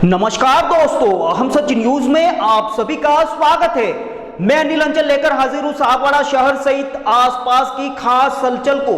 नमस्कार दोस्तों, हम सच न्यूज में आप सभी का स्वागत है। मैं अनिल अंचल लेकर हाजिर हूं सागवाड़ा शहर सहित आसपास की खास हलचल को।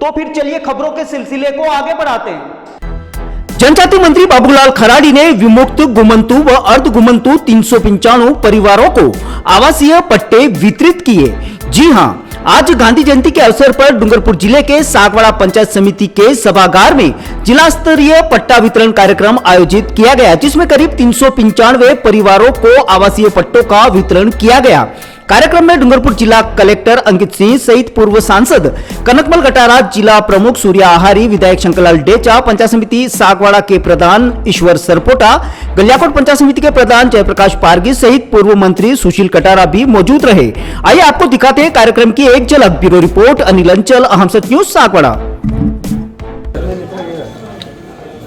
तो फिर चलिए खबरों के सिलसिले को आगे बढ़ाते हैं। जनजाति मंत्री बाबूलाल खराड़ी ने विमुक्त घुमंतु व अर्ध घुमंतु 395 परिवारों को आवासीय पट्टे वितरित किए। जी हां, आज गांधी जयंती के अवसर पर डूंगरपुर जिले के सागवाड़ा पंचायत समिति के सभागार में जिला स्तरीय पट्टा वितरण कार्यक्रम आयोजित किया गया, जिसमें करीब 395 परिवारों को आवासीय पट्टों का वितरण किया गया। कार्यक्रम में डूंगरपुर जिला कलेक्टर अंकित सिंह सहित पूर्व सांसद कनकमल गटारा, जिला प्रमुख सूर्या आहारी, विधायक शंकरलाल डेचा, पंचायत समिति सागवाड़ा के प्रधान ईश्वर सरपोटा, गलियाकोट पंचायत समिति के प्रधान जयप्रकाश पारगी सहित पूर्व मंत्री सुशील कटारा भी मौजूद रहे। आइए आपको दिखाते हैं कार्यक्रम की एक झलक। ब्यूरो रिपोर्ट अनिल अंचल, अहम सच न्यूज सागवाड़ा।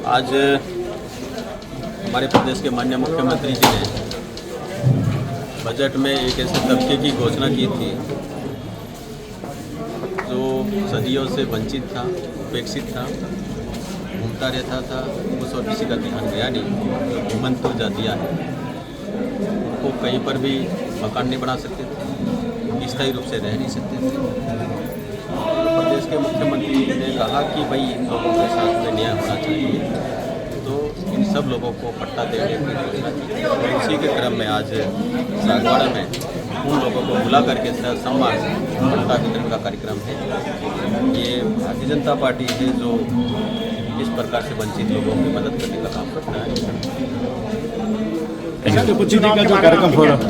आज हमारे प्रदेश के माननीय मुख्यमंत्री जी ने बजट में एक ऐसे तबके की घोषणा की थी जो सदियों से वंचित था, उपेक्षित था, घूमता रहता था, उस और किसी का ध्यान गया नहीं। घुमंतु जातियाँ हैं, उनको कहीं पर भी मकान नहीं बना सकते थे, स्थायी रूप से रह नहीं सकते थे। प्रदेश के मुख्यमंत्री ने कहा कि भाई इन लोगों के साथ में न्याय होना चाहिए, तो इन सब लोगों को पट्टा देने की घोषणा की। तो उसी के क्रम में आज सागवाड़ा में उन लोगों को बुला करके सम्मान पट्टा वितरण का कार्यक्रम है। ये भारतीय जनता पार्टी है जो इस प्रकार से वंचित लोगों की मदद करने का काम करता है। राष्ट्रपति जी का जो कार्यक्रम हो रहा है,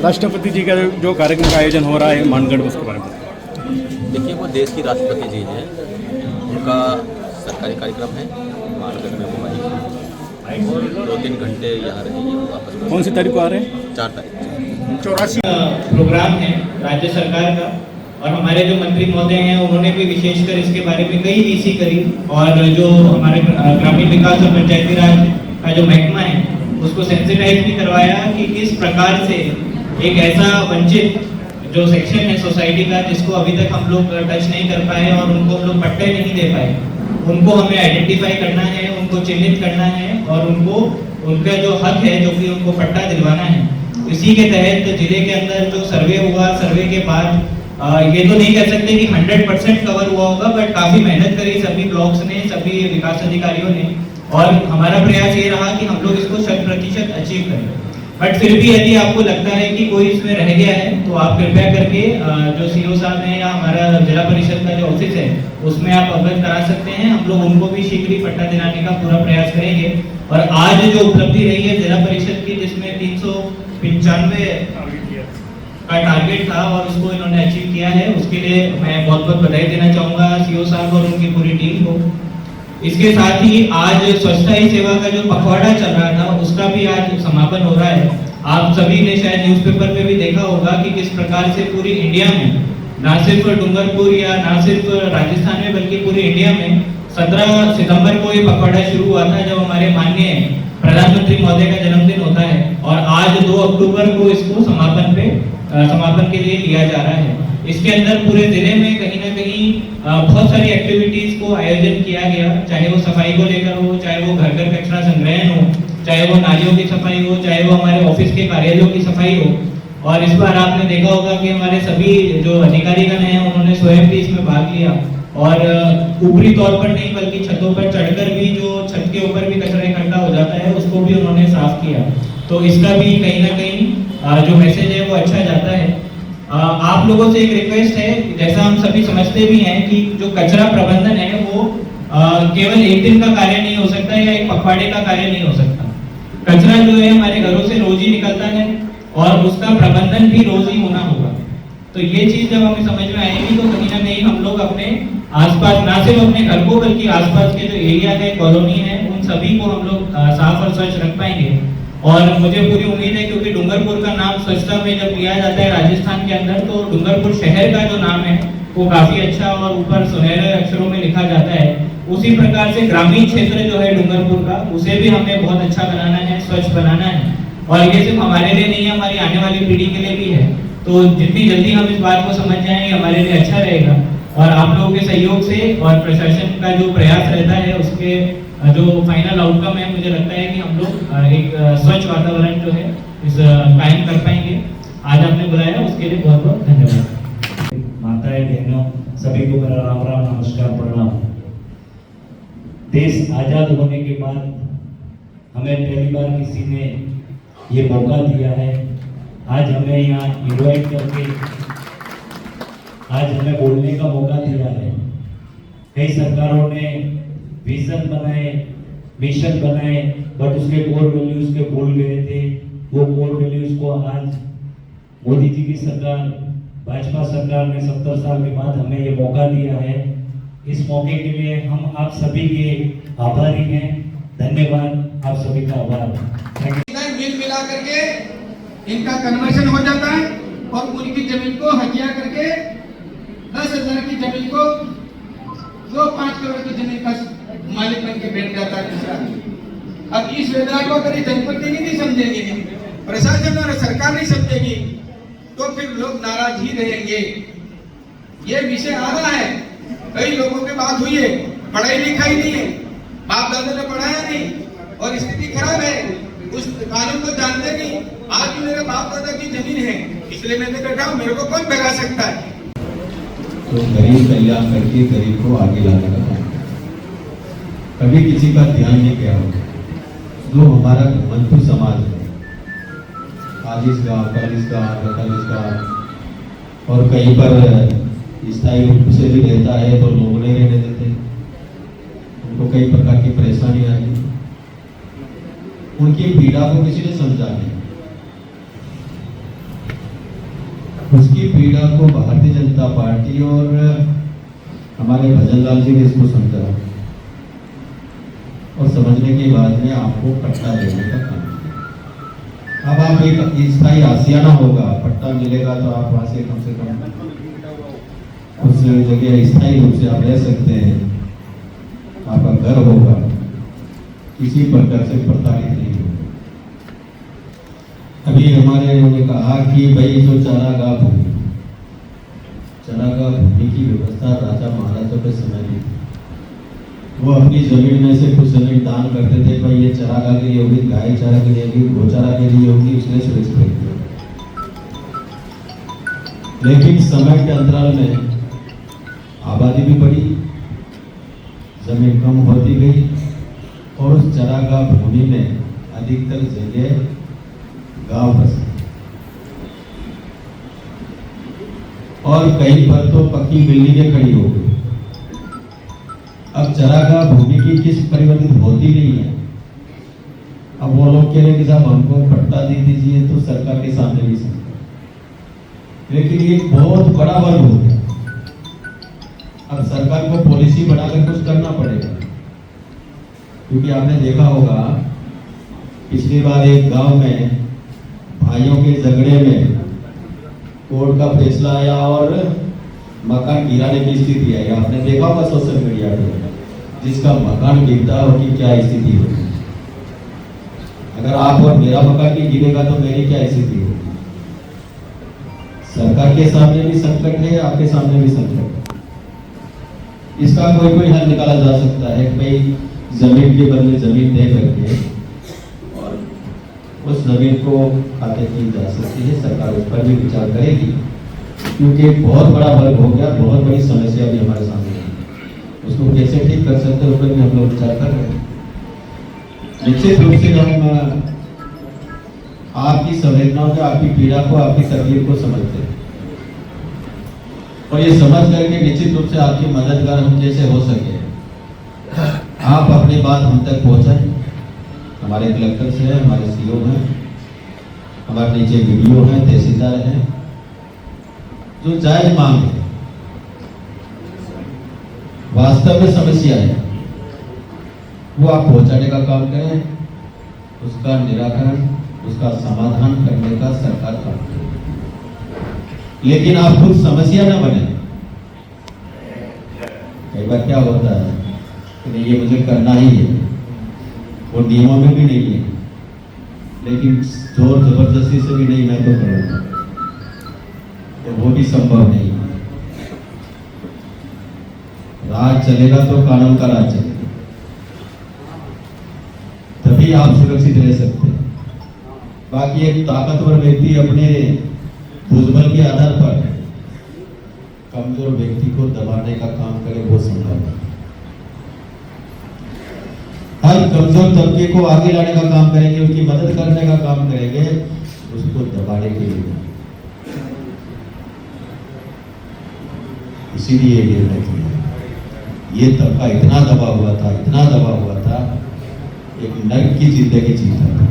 राष्ट्रपति जी का जो कार्यक्रम का आयोजन हो रहा है मानगढ़, उसके बारे में देखिए, वो देश की राष्ट्रपति जी हैं, उनका सरकारी कार्यक्रम है। मानगढ़ में वो आई और 2-3 घंटे यहाँ रहेंगे, वापस। कौन सी तारीख को आ रहे हैं? 4 तारीख। 84 प्रोग्राम है राज्य सरकार का, और हमारे जो मंत्री महोदय हैं उन्होंने भी विशेषकर इसके बारे में कई वीसी करी, और जो हमारे ग्रामीण विकास और पंचायती राज का जो महकमा है उसको सेंसिटाइज भी करवाया कि किस प्रकार से एक ऐसा वंचित जो सेक्शन है सोसाइटी का, जिसको अभी तक हम लोग टच नहीं कर पाए और उनको हम लोग पट्टे नहीं दे पाए, उनको हमें आइडेंटिफाई करना है, उनको चिन्हित करना है और उनको उनका जो हक है जो कि उनको पट्टा दिलवाना है। इसी के तहत जिले के अंदर जो सर्वे हुआ, सर्वे के बाद ये तो नहीं कह सकते कि 100% कवर हुआ होगा, बट काफ़ी मेहनत करी सभी ब्लॉक्स ने, सभी विकास अधिकारियों ने, और हमारा प्रयास ये रहा कि हम लोग इसको 100% अचीव करें। बट फिर भी यदि आपको लगता है कि कोई इसमें रह गया है तो आप कृपया करके जो सीओ साहब हैं या हमारा जिला परिषद का जो ऑफिस है उसमें आप अवगत करा सकते हैं। हम लोग उनको भी शीघ्र ही पट्टा दिलाने का पूरा प्रयास करेंगे। और आज जो उपलब्धि रही है जिला परिषद की, जिसमें 395 का टारगेट था और उसको इन्होंने अचीव किया है, उसके लिए मैं बहुत बहुत बधाई देना चाहूँगा सीओ साहब और उनकी पूरी टीम को। इसके साथ ही आज स्वच्छता ही सेवा का जो पखवाड़ा चल रहा था उसका भी आज समापन हो रहा है। आप सभी ने शायद न्यूज़पेपर में भी देखा होगा कि किस प्रकार से पूरी इंडिया में, ना सिर्फ डूंगरपुर या ना सिर्फ राजस्थान में, बल्कि पूरी इंडिया में 17 सितंबर को ये पखवाड़ा शुरू हुआ था, जब हमारे माननीय प्रधानमंत्री महोदय का जन्मदिन होता है, और आज 2 अक्टूबर को इसको समापन के लिए लिया जा रहा है। इसके अंदर पूरे जिले में कहीं ना कहीं बहुत सारी एक्टिविटीज को आयोजन किया गया, चाहे वो सफाई को लेकर हो, चाहे वो घर घर कचरा संग्रहण हो, चाहे वो नालियों की सफाई हो, चाहे वो हमारे ऑफिस के कार्यालयों की सफाई हो। और इस बार आपने देखा होगा कि हमारे सभी जो अधिकारीगण हैं उन्होंने स्वयं भी इसमें भाग लिया, और ऊपरी तौर पर नहीं बल्कि छतों पर चढ़कर भी जो छत के ऊपर भी कचरा इकट्ठा हो जाता है उसको भी उन्होंने साफ किया। तो इसका भी कहीं ना कहीं जो मैसेज है वो अच्छा जाता है। आप लोगों से एक रिक्वेस्ट है, जैसा हम सभी समझते भी हैं कि जो कचरा प्रबंधन है वो केवल एक दिन का कार्य नहीं हो सकता या एक पखवाड़े का कार्य नहीं हो सकता। कचरा जो है हमारे घरों से रोज ही निकलता है और उसका प्रबंधन भी रोज ही होना होगा। तो ये चीज जब हमें समझ में आएगी तो कहीं ना कहीं हम लोग अपने आसपास, ना सिर्फ अपने घर को बल्कि आसपास के जो एरिया है, कॉलोनी है, उन सभी को हम लोग साफ और स्वच्छ रख पाएंगे। और मुझे पूरी उम्मीद है क्योंकि डूंगरपुर का नाम स्वच्छता में जब लिया जाता है राजस्थान के अंदर, तो डूंगरपुर शहर का जो नाम है वो काफी अच्छा और ऊपर सुनहरे अक्षरों में लिखा जाता है। उसी प्रकार से ग्रामीण क्षेत्र जो है डूंगरपुर का, उसे भी हमें बहुत अच्छा बनाना है, स्वच्छ बनाना है। और ये सिर्फ हमारे लिए नहीं है, हमारी आने वाली पीढ़ी के लिए भी है। तो जितनी जल्दी हम इस बात को समझ जाएंगे हमारे लिए अच्छा रहेगा। और आप लोगों के सहयोग से और प्रशासन का जो प्रयास रहता है उसके जो फाइनल आउटकम है, मुझे लगता है कि हम लोग एक स्वच्छ वातावरण जो है इस कायम कर पाएंगे। आज आपने बुलाया उसके लिए बहुत बहुत धन्यवाद। माताएं बहनों सभी को मेरा राम राम नमस्कार प्रणाम। देश आजाद होने के बाद हमें पहली बार किसी ने ये मौका दिया है। आज हमें यहाँ इनवाइट करके आज हमें बोलने का मौका दिया है। कई सरकारों ने विजन बनाए, मिशन बनाए, बट उसके कोर वैल्यूज के भूल गए थे। वो कोर वैल्यूज को आज मोदी जी की सरकार, भाजपा सरकार ने 70 साल के बाद हमें ये मौका दिया है। इस मौके के लिए हम आप सभी के आभारी हैं। धन्यवाद, आप सभी का आभार। मिल मिला करके इनका कन्वर्शन हो जाता है और उनकी जमीन को हथिया करके 10,000 की जमीन को 5 करोड़ की जमीन का मालिक बन के बैठ जाता है दूसरा। अब इस वेदना को अगर जनप्रतिनिधि समझेंगे, प्रशासन और सरकार नहीं समझेगी, तो फिर लोग नाराज ही रहेंगे। ये विषय आ रहा है, कई लोगों की बात हुई है, पढ़ाई लिखाई नहीं है, बाप दादा ने पढ़ाया नहीं और स्थिति खराब है, उस कानून को जानते नहीं। आज भी मेरे बाप दादा की जमीन है, इसलिए मैंने बैठा हूं, मेरे को कौन भगा सकता है। तो गरीब कल्याण करके गरीब को आगे लाने का काम, कभी किसी का ध्यान नहीं किया होगा। जो हमारा घमंडू समाज है, आज इस गाँव, कल इस गाँव, कल इस गाँव, और कहीं पर स्थायी रूप से भी रहता है तो लोग नहीं रहने देते, उनको कई प्रकार की परेशानी आती है। उनकी पीड़ा को किसी ने समझा नहीं। उसकी पीड़ा को भारतीय जनता पार्टी और हमारे भजनलाल जी ने इसको समझा और समझने के बाद में आपको पट्टा देने का काम। अब आप एक स्थायी आसियाना होगा, पट्टा मिलेगा तो आप वहां से कम उस जगह स्थायी रूप से आप रह सकते हैं, आपका घर होगा, किसी प्रकार से प्रताड़ित नहीं होगा। अभी हमारे उन्होंने कहा कि भाई जो चारागाह भूमि की व्यवस्था राजा महाराजा के समय में थी, वो अपनी जमीन में से कुछ जमीन दान करते थे, भाई ये चरागाह के लिए होगी, गाय चारा के लिए होगी, गोचारा के लिए होगी, इसलिए सुरेश कर दिया। लेकिन समय के अंतराल में आबादी भी बढ़ी, जमीन कम होती गई और उस चरागाह भूमि में अधिकतर जगह गांव बसे और कहीं पर तो पक्की बिल्डिंगें खड़ी हो गई। अब चरागाह भूमि की किस परिवर्तित होती नहीं है। अब वो लोग कह रहे कि साहब हमको पट्टा दे दीजिए, तो सरकार के सामने भी सकते, लेकिन ये बहुत बड़ा वर्ग हो गया। अब सरकार को पॉलिसी बनाकर कुछ करना पड़ेगा, क्योंकि आपने देखा होगा पिछली बार एक गांव में भाइयों के झगड़े में कोर्ट का फैसला आया और मकान गिराने की स्थिति आई। आपने देखा होगा सोशल मीडिया पे, जिसका मकान गिरता है उसकी क्या स्थिति होगी। अगर आप और मेरा मकान नहीं गिरेगा तो मेरी क्या स्थिति होगी। सरकार के सामने भी संकट है, आपके सामने भी संकट है। इसका कोई हल निकाला जा सकता है। भाई जमीन के बदले जमीन दे करके और उस जमीन को खाते की जा सकती है। सरकार उस पर भी विचार करेगी, क्योंकि बहुत बड़ा वर्ग हो गया, बहुत बड़ी समस्या भी हमारे सामने है। उसको कैसे ठीक कर सकते हैं उस पर भी हम लोग विचार कर रहे हैं। निश्चित रूप से हम आपकी संवेदनाओं को, आपकी पीड़ा को, आपकी तकलीफ को समझते हैं और ये समझ करके निश्चित रूप से आपकी मददगार हम जैसे हो सके आप अपनी बात हम तक पहुंचाएं। हमारे कलेक्टर से है, हमारे सीओ हैं, हमारे नीचे वीडियो हैं, तहसीलदार हैं, जो जायज मांग है, वास्तव में समस्या है, वो आप पहुंचाने का काम करें, उसका निराकरण, उसका समाधान करने का लेकिन आप खुद समस्या ना बने। कई बार क्या होता है कि नहीं ये मुझे करना ही है, और नियमों में भी नहीं है, लेकिन जोर जबरदस्ती से भी नहीं मैं तो करूँगा, तो वो भी संभव नहीं है। राज चलेगा तो कानून का राज चलेगा, तभी आप सुरक्षित रह सकते हैं। बाकी एक ताकतवर व्यक्ति अपने भुजबल के आधार पर कमजोर व्यक्ति को दबाने का काम करे, वो संभव है। हर कमजोर तबके को आगे लाने का काम करेंगे, उसकी मदद करने का काम करेंगे, उसको दबाने के लिए। इसीलिए ये निर्णय किया। ये तबका इतना दबा हुआ था, इतना दबा हुआ था, एक नर्क की जिंदगी जीता था।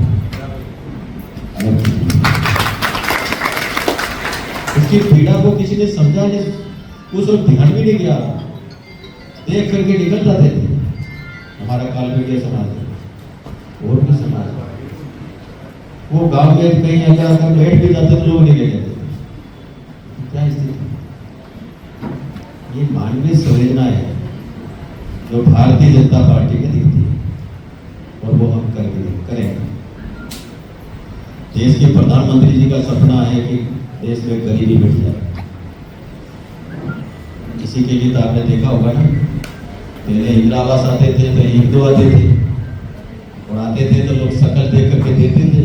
उसकी पीड़ा को किसी ने समझा नहीं, उस वक्त ध्यान भी नहीं किया, देख करके निकल जाते थे। हमारा कालबेटिया समाज है और भी समाज है, वो गांव में कहीं अगर बैठ भी जाते तो लोग नहीं ले जाते थे। क्या स्थिति? ये मानवीय संवेदना है जो भारतीय जनता पार्टी में दिखती है, और वो हम करेंगे। देश के प्रधानमंत्री जी का सपना है कि देश में गरीबी मिट जाए। इसी के लिए तो आपने देखा होगा ना, पहले इंदिरा आवास आते थे तो हिंदू आते थे, और आते थे तो लोग शकल देख करके देते थे।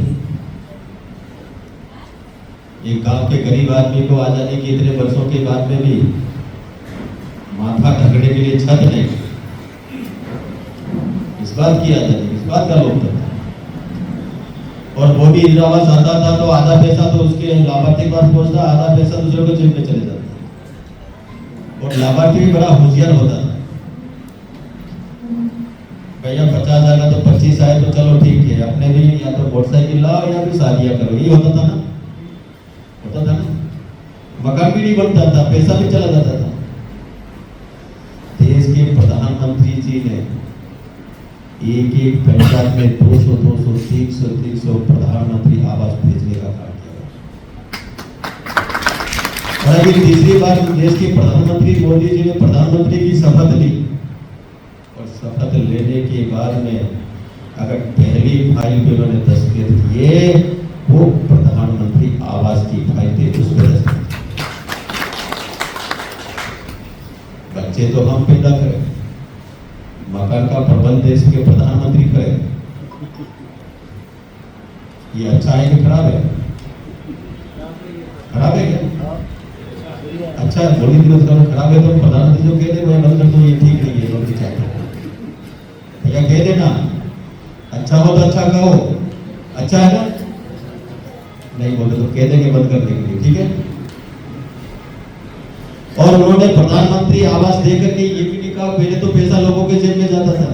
एक गांव के गरीब आदमी को आजादी के इतने वर्षों के बाद में भी माथा ढकने के लिए छत नहीं, इस बात की आजादी, इस बात का लोकतंत्र। और वो भी इंदिरा आवास आता था तो आधा पैसा तो उसके लाभार्थी के पास पहुंचता, आधा पैसा दूसरे को जेब में चले जाता, और लाभार्थी भी बड़ा होशियार होता था। भैया 50 आएगा तो 25 आए तो चलो ठीक है, अपने भी या तो मोटरसाइकिल लाओ या फिर शादियां करो, ये होता था ना, होता था ना। मकान भी नहीं बनता था, पैसा भी चला जाता था। देश के प्रधानमंत्री जी ने एक एक पंचायत में 200, 300 प्रधानमंत्री आवास भेजने का काम किया। और अभी तीसरी बार देश के प्रधानमंत्री मोदी जी ने प्रधानमंत्री की शपथ ली, और शपथ लेने के बाद में अगर पहली फाइल पे उन्होंने दस्तखत किए, वो प्रधानमंत्री आवास की फाइल थी, उस पर दस्तखत। बच्चे तो हम पैदा करें, मकान का प्रबंध देश के प्रधानमंत्री करें। ये अच्छा है कि खराब है? खराब है क्या? अच्छा है, बोली दिनों खराब है तो प्रधानमंत्री जो कह दे मैं बंद कर दूं, ये ठीक नहीं है, लोग चाहते या कह देना। अच्छा हो तो अच्छा कहो, अच्छा है ना? नहीं बोले तो कह देंगे बंद करने के लिए, ठीक है? और उन्होंने प्रधानमंत्री आवास देकर के ये भी लिखा, पहले तो पैसा लोगों के जेब में जाता था,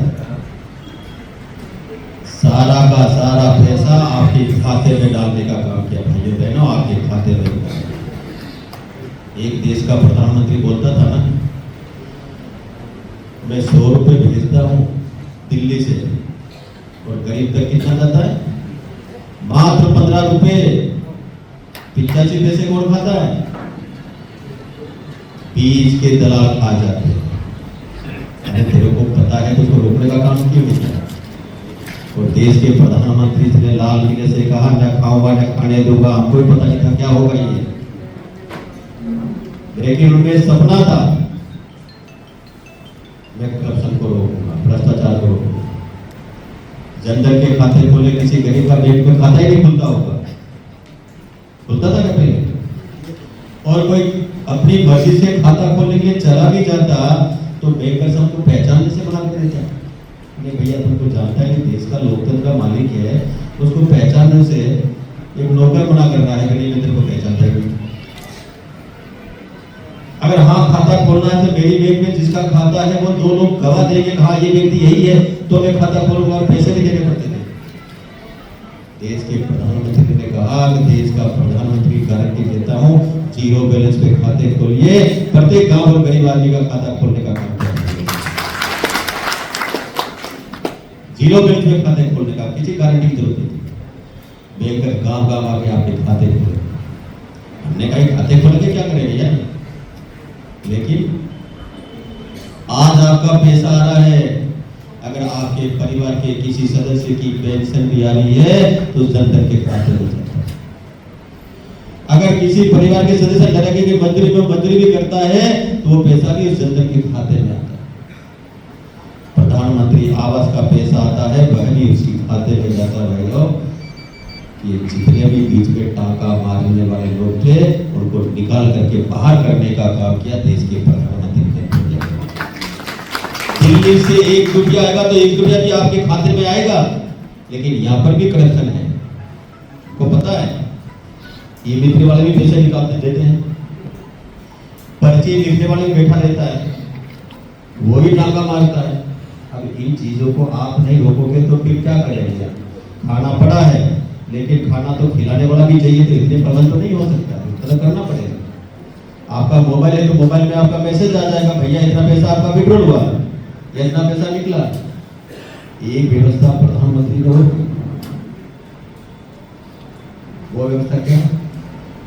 सारा का सारा पैसा आपके खाते में डालने का काम किया। भाइयों बहनों, आपके खाते में। एक देश का प्रधानमंत्री बोलता था ना, मैं 100 रुपये भेजता हूं दिल्ली से, और गरीब तक कितना जाता है? मात्र 15 रुपये। 85 पैसे कौन खाता है? बीज के दलाल आ जाते हैं। अरे तेरे को पता है तो उसको रोकने का काम क्यों नहीं किया? और देश के प्रधानमंत्री जी ने लाल किले से कहा, न खाऊंगा न खाने दूंगा, हमको ही पता नहीं था क्या होगा ये, लेकिन उनमें सपना था मैं करप्शन को रोकूंगा, भ्रष्टाचार को रोकूंगा। जनधन के खाते खोले, किसी गरीब का बैंक में खाता ही नहीं खुलता होगा, खुलता था क्या पहले? और कोई अपनी मर्जी से खाता खोलने के लिए चला भी जाता तो बैंकर हमको पहचानने से मना कर देता। नहीं भैया तुमको जानता है कि देश का लोकतंत्र का मालिक है, उसको पहचानने से एक नौकर मना कर रहा है कि नहीं मैं तेरे को पहचानता है। अगर हाँ खाता खोलना है तो मेरी बैंक में जिसका खाता है वो 2 लोग गवाह देंगे, हाँ ये व्यक्ति यही है तो मैं खाता खोलूंगा, और पैसे भी देने पड़ते थे। देश के प्रधानमंत्री ने कहा कि देश का प्रधानमंत्री गारंटी देता हूं, 0 बैलेंस पे खाते खोलिए, प्रत्येक गांव और गरीब आदमी का खाता खोलने का काम करेंगे। 0 बैलेंस पे खाते खोलने का किसी गारंटी की जरूरत नहीं। बैंकर गांव गांव आके आपके खाते खोले। हमने कहा खाते खोलेंगे क्या आपका पैसा आ रहा है। अगर आपके परिवार के किसी सदस्य की पेंशन भी आ रही है तो जनधन के खाते में जाता है। अगर किसी परिवार के सदस्य नरेगा की मंजूरी भी करता है तो वो पैसा भी उस जनधन के खाते में आता है। प्रधानमंत्री आवास का पैसा आता है वह भी उसी खाते में जाता रहेगा। ये जितने भी बीच में टाका मारने वाले लोग थे उनको निकाल करके बाहर करने का काम किया देश के प्रधानमंत्री ने। दिल्ली से 1 रुपया आएगा तो 1 रुपया भी आपके खाते में आएगा, लेकिन यहाँ पर भी करप्शन है। को पता है ये लिखने वाले भी पैसे निकालते देते हैं, पर्ची लिखने वाले भी बैठा रहता है, वो भी टाका मारता है। अब इन चीजों को आप नहीं रोकोगे तो फिर क्या करेंगे? खाना पड़ा है लेकिन खाना तो खिलाने वाला भी चाहिए, तो इतने प्रबंध तो नहीं हो सकता, तो करना पड़ेगा। आपका मोबाइल है तो मोबाइल में आपका मैसेज आ जाएगा, भैया इतना पैसा आपका विड्रॉल हुआ, इतना पैसा निकला। एक व्यवस्था प्रधानमंत्री ने वो व्यवस्था क्या?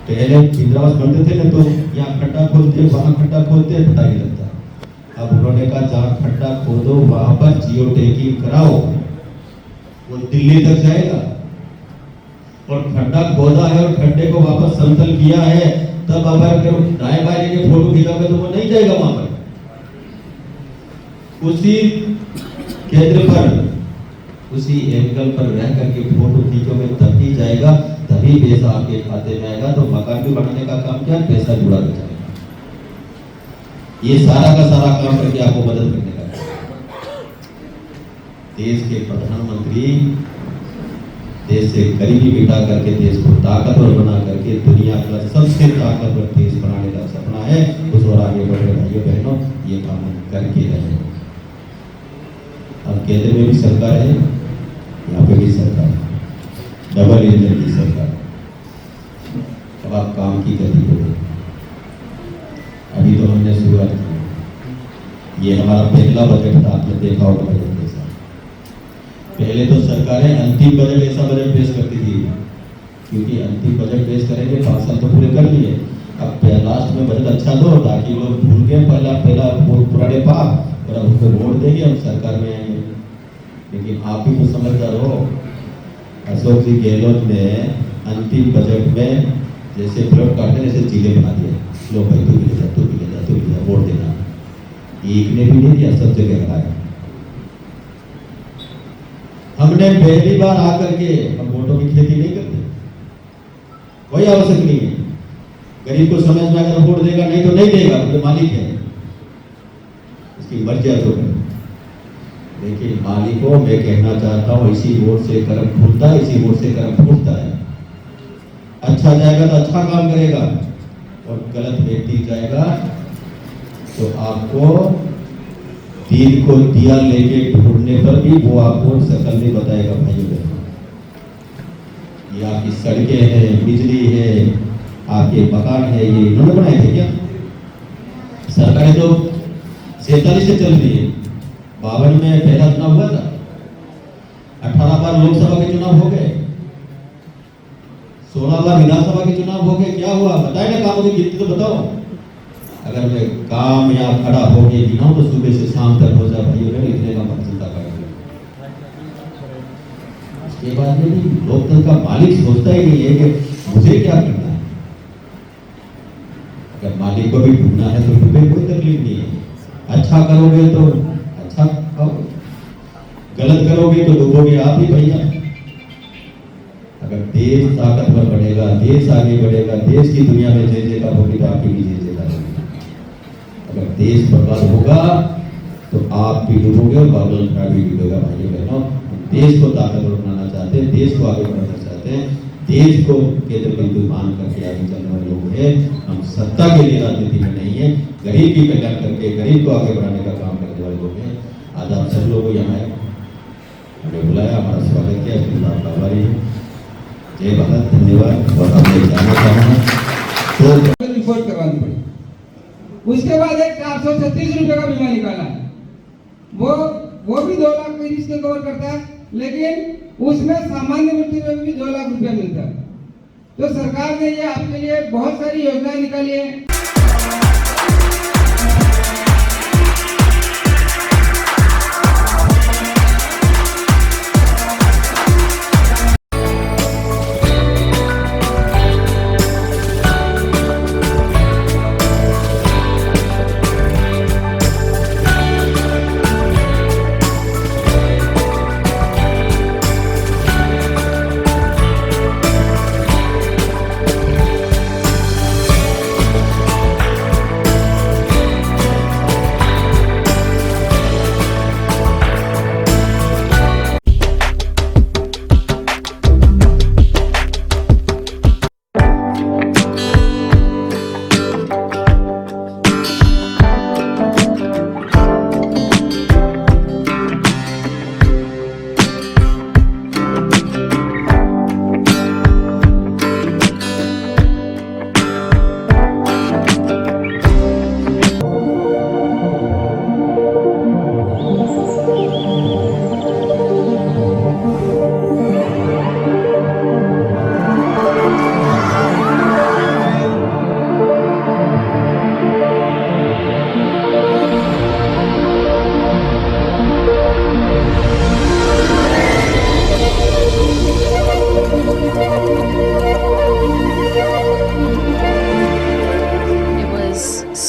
पहले इंदिरावास बनते थे ना तो यहाँ खड्डा खोलते वहां खड्डा खोलते पता नहीं लगता। अब उन्होंने कहा जहाँ खड्डा खोदो वहां पर जियो टैगिंग कराओ, वो दिल्ली तक जाएगा। और खड्डा खोदा है और खड्डे को वापस समतल किया है, तब अगर दाएं बाएं के फोटो खींचोगे तो वो नहीं जाएगा वहां पर। उसी केंद्र पर उसी एंगल पर रह करके फोटो खींचोगे तभी जाएगा, तभी पैसा आपके खाते में आएगा। तो मकान भी बनाने का काम क्या, पैसा जुड़ा जाएगा। ये सारा का सारा काम करके आपको मदद करने का। देश के प्रधानमंत्री देश से गरीबी मिटा करके देश को ताकतवर बना करके दुनिया का सबसे ताकतवर देश बनाने का सपना है। उस और आगे बढ़ रहे भाइयों बहनों, ये काम करके रहे। अब केंद्र में भी सरकार है, यहाँ पे भी सरकार है, डबल इंजन की सरकार। अब आप काम की गति को अभी तो हमने शुरुआत की। ये हमारा पहला बजट था, आपने देखा होगा बजट कैसा। पहले तो सरकारें अंतिम बजट ऐसा बजट पेश करती थी, क्योंकि अंतिम बजट पेश करेंगे 5 साल तो पूरे कर लिए। अब लास्ट में बजट अच्छा दो ताकि लोग भूल गए पहला पुराने पाप, और अब उनको वोट देंगे, हम सरकार में आएंगे। लेकिन आप भी तो समझदार हो। अशोक जी गहलोत ने अंतिम बजट में जैसे ब्लड काटने जैसे जिले बना दिए, लो भाई तू भी ले जा, तू भी ले जा, तू भी ले जा, वोट देना। एक ने भी नहीं दिया, सब जगह लगाया। हमने पहली बार आकर के हम वोटों की खेती नहीं करते, कोई आवश्यक नहीं है। गरीब को समझ में अगर वोट देगा, नहीं तो नहीं देगा, तो मालिक है, इसकी मर्जी है। तो लेकिन मालिक को मैं कहना चाहता हूँ, इसी वोट से कर्म खुलता है, इसी वोट से कर्म फूटता है। अच्छा जाएगा तो अच्छा काम करेगा, और गलत व्यक्ति जाएगा तो आपको दिन को दिया लेके ढूंढने पर भी वो आपको शकल नहीं बताएगा। भाइयों बहनों, ये आपकी सड़कें हैं, बिजली है, आपके मकान है, ये इन्होंने बनाए थे क्या? सरकारें तो 47 से चल रही है। 52 में पहला चुनाव हुआ था, 18 बार लोकसभा के चुनाव हो गए, 16 बार विधानसभा के चुनाव हो गए। क्या हुआ बताए ना, कामों की गिनती तो बताओ। अगर मैं काम या खड़ा हो गए गिनाऊं तो सुबह से शाम तक हो जाए भाइयों बहनों, इतने का मत चिंता करेंगे। उसके बाद में भी लोकतंत्र का मालिक सोचता ही नहीं है कि मुझे क्या करना है। अगर मालिक को भी ढूंढना है तो तुम्हें कोई तकलीफ नहीं है। अच्छा करोगे तो अच्छा करोगे, गलत करोगे तो डूबोगे आप ही भैया। अगर देश ताकतवर बनेगा, देश आगे बढ़ेगा, देश की दुनिया में जय जयकार होगी तो आपकी भी जय जयकार होगी। अगर देश बर्बाद होगा तो आप भी डूबोगे और बादल भी डूबेगा। भाइयों बहनों, देश को ताकतवर बनाना चाहते हैं, देश को आगे बढ़ाना चाहते हैं, देश को केंद्र बिंदु मान करके आगे चलने वाले लोग हैं। हम सत्ता के लिए राजनीति में नहीं है, गरीब की कल्याण करके गरीब को आगे बढ़ाने का काम करने वाले लोग हैं। आज आप सब लोग यहाँ आए, हमें बुलाया, हमारा स्वागत किया, इसके आपका आभारी है। जय भारत, धन्यवाद। और हमें जाना चाहूँगा तो रिपोर्ट करवानी पड़ी। उसके बाद एक 436 रुपए का बीमा निकाला है, वो भी 2 लाख में रिस्क कवर करता है, लेकिन उसमें सामान्य मृत्यु में भी 2 लाख रुपया मिलता है। तो सरकार ने ये आपके लिए बहुत सारी योजनाएं निकाली है।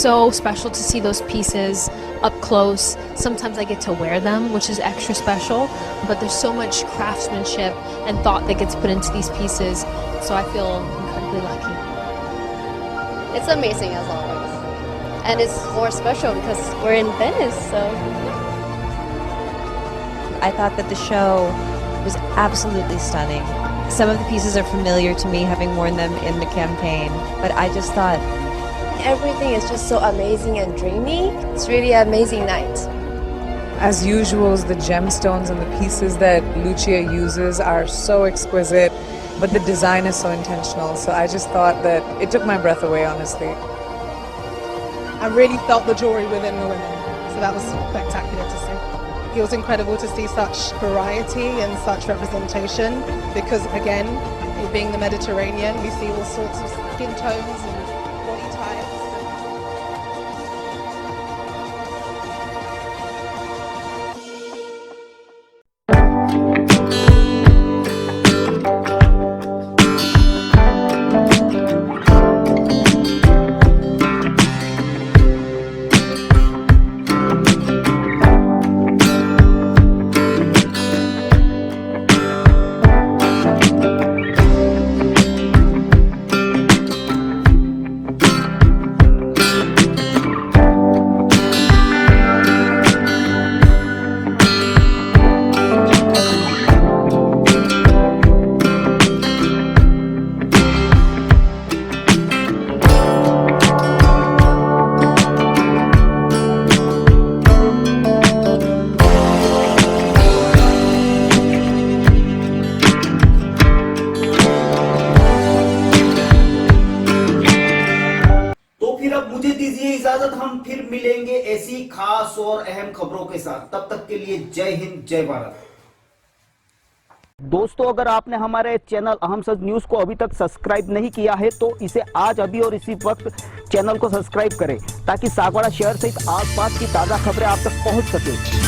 so special to see those pieces up close. Sometimes I get to wear them, which is extra special, but there's so much craftsmanship and thought that gets put into these pieces, so I feel incredibly lucky. It's amazing as always. And it's more special because we're in Venice, so. I thought that the show was absolutely stunning. Some of the pieces are familiar to me, having worn them in the campaign, but I just thought Everything is just so amazing and dreamy. It's really an amazing night. As usual, the gemstones and the pieces that Lucia uses are so exquisite, but the design is so intentional. So I just thought that it took my breath away, honestly. I really felt the jewelry within the women, so that was spectacular to see. It was incredible to see such variety and such representation because, again, it being the Mediterranean, we see all sorts of skin tones and body types. मुझे दीजिए इजाजत, हम फिर मिलेंगे ऐसी खास और अहम खबरों के साथ। तब तक के लिए जय हिंद, जय भारत। दोस्तों, अगर आपने हमारे चैनल अहम सच न्यूज को अभी तक सब्सक्राइब नहीं किया है तो इसे आज अभी और इसी वक्त चैनल को सब्सक्राइब करें ताकि सागवाड़ा शहर सहित आसपास की ताजा खबरें आप तक पहुंच सके।